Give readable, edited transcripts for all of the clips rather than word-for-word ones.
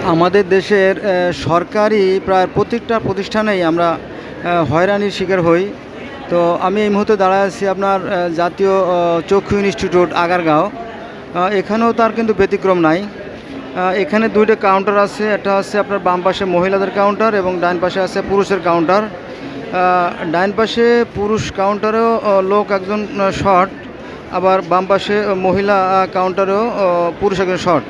আমাদের দেশের সরকারি প্রায় প্রত্যেকটা প্রতিষ্ঠানেই আমরা হয়রানির শিকার হই। তো আমি এই মুহূর্তে দাঁড়ায় আছি আপনার জাতীয় চক্ষু ইনস্টিটিউট আগারগাঁও। এখানেও তার কিন্তু ব্যতিক্রম নাই। এখানে দুইটা কাউন্টার আছে, একটা হচ্ছে আপনার বাম পাশে মহিলাদের কাউন্টার এবং ডান পাশে আছে পুরুষের কাউন্টার। ডান পাশে পুরুষ কাউন্টারেও লোক একজন শর্ট, আবার বাম পাশে মহিলা কাউন্টারেও পুরুষ একজন শর্ট।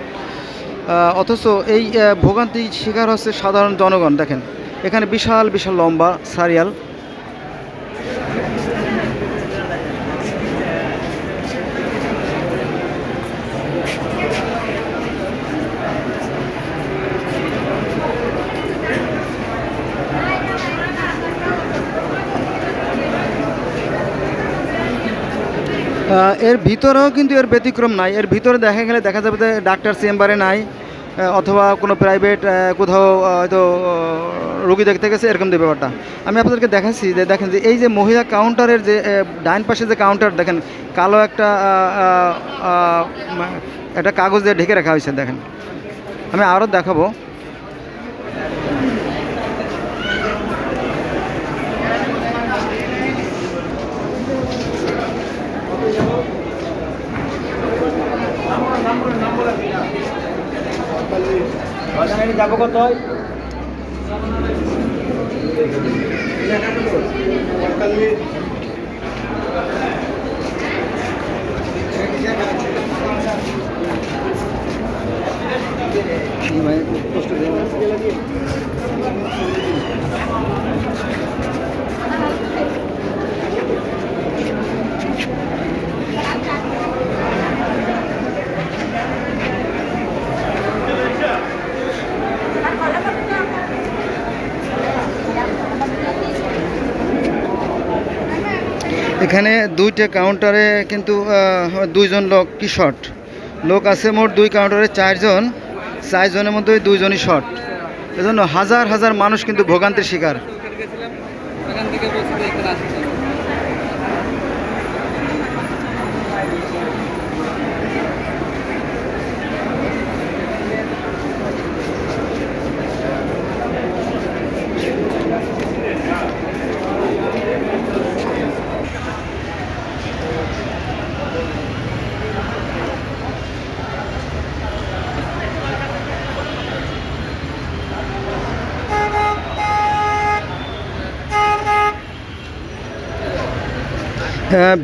অথচ এই ভোগান্তি শিকার হচ্ছে সাধারণ জনগণ। দেখেন এখানে বিশাল বিশাল লম্বা সারিয়াল। এর ভিতরেও কিন্তু এর ব্যতিক্রম নাই। এর ভিতরে দেখা গেলে দেখা যাবে যে ডাক্তার চেম্বারে নাই, অথবা কোনো প্রাইভেট কোথাও হয়তো রোগী দেখতে গেছে, এরকম যে ব্যাপারটা আমি আপনাদেরকে দেখাচ্ছি। যে দেখেন যে এই যে মহিলা কাউন্টারের যে ডাইন পাশে যে কাউন্টার দেখেন, কালো একটা কাগজ দিয়ে ঢেকে রাখা হয়েছে। দেখেন আমি আরও দেখাবো। যাবো কত এখানে দুইটা কাউন্টারে কিন্তু দুইজন লোক কি শর্ট লোক আছে। মোট দুই কাউন্টারে চারজনের মধ্যে দুইজনই শর্ট। এজন্য হাজার হাজার মানুষ কিন্তু ভোগান্তির শিকার।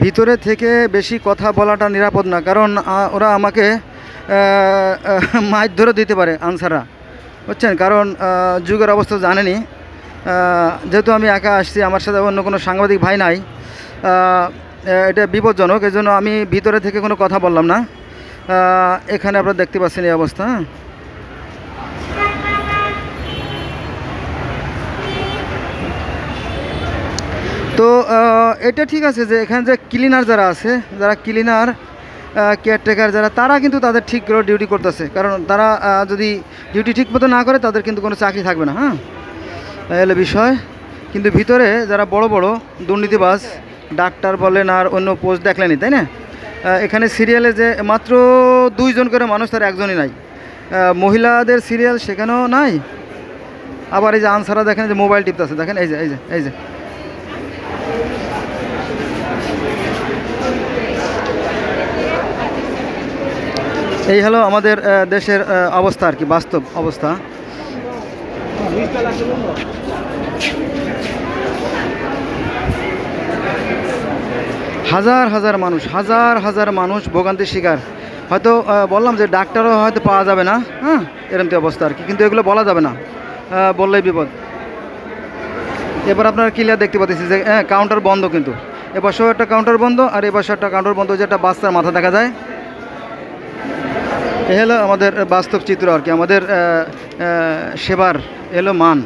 ভিতরে থেকে বেশি কথা বলাটা নিরাপদ না, কারণ ওরা আমাকে মাইর ধরে দিতে পারে আনসাররা, বুঝছেন। কারণ যুগের অবস্থা জানেনি। যেহেতু আমি একা আসছি, আমার সাথে অন্য কোনো সাংবাদিক ভাই নাই, এটা বিপজ্জনক। এই জন্য আমি ভিতরে থেকে কোনো কথা বললাম না। এখানে আপনারা দেখতে পাচ্ছেন এই অবস্থা। তো এটা ঠিক আছে যে এখানে যে ক্লিনার যারা আছে, যারা ক্লিনার কেয়ারটেকার যারা, তারা কিন্তু তাদের ঠিক করে ডিউটি করতেছে। কারণ তারা যদি ডিউটি ঠিক মতো না করে, তাদের কিন্তু কোনো চাকরি থাকবে না। হ্যাঁ, এলো বিষয়। কিন্তু ভিতরে যারা বড় বড় দুর্নীতিবাজ, ডাক্তার বলেন আর অন্য পোস্ট দেখলেনি, তাই না? এখানে সিরিয়ালে যে মাত্র দুইজন করে মানুষ, তার একজনই নাই। মহিলাদের সিরিয়াল সেখানেও নাই। আবার এই যে আনসাররা দেখেন যে মোবাইল টিপতেছে, দেখেন এই যে এই যে এই যে এই হলো আমাদের দেশের অবস্থা আর কি, বাস্তব অবস্থা। হাজার হাজার মানুষ ভোগান্তির শিকার। হয়তো বললাম যে ডাক্তারও হয়তো পাওয়া যাবে না, হ্যাঁ, এরকম অবস্থা আর কি। কিন্তু এগুলো বলা যাবে না, বললেই বিপদ। এবার আপনারা ক্লিয়ার দেখতে পাচ্ছি যে কাউন্টার বন্ধ, কিন্তু এপাশেও একটা কাউন্টার বন্ধ আর এপাশেও একটা কাউন্টার বন্ধ, যে একটা বাচ্চার মাথা দেখা যায়। এ হলো আমাদের বাস্তব চিত্র আর কি, আমাদের সেবার এলো মান।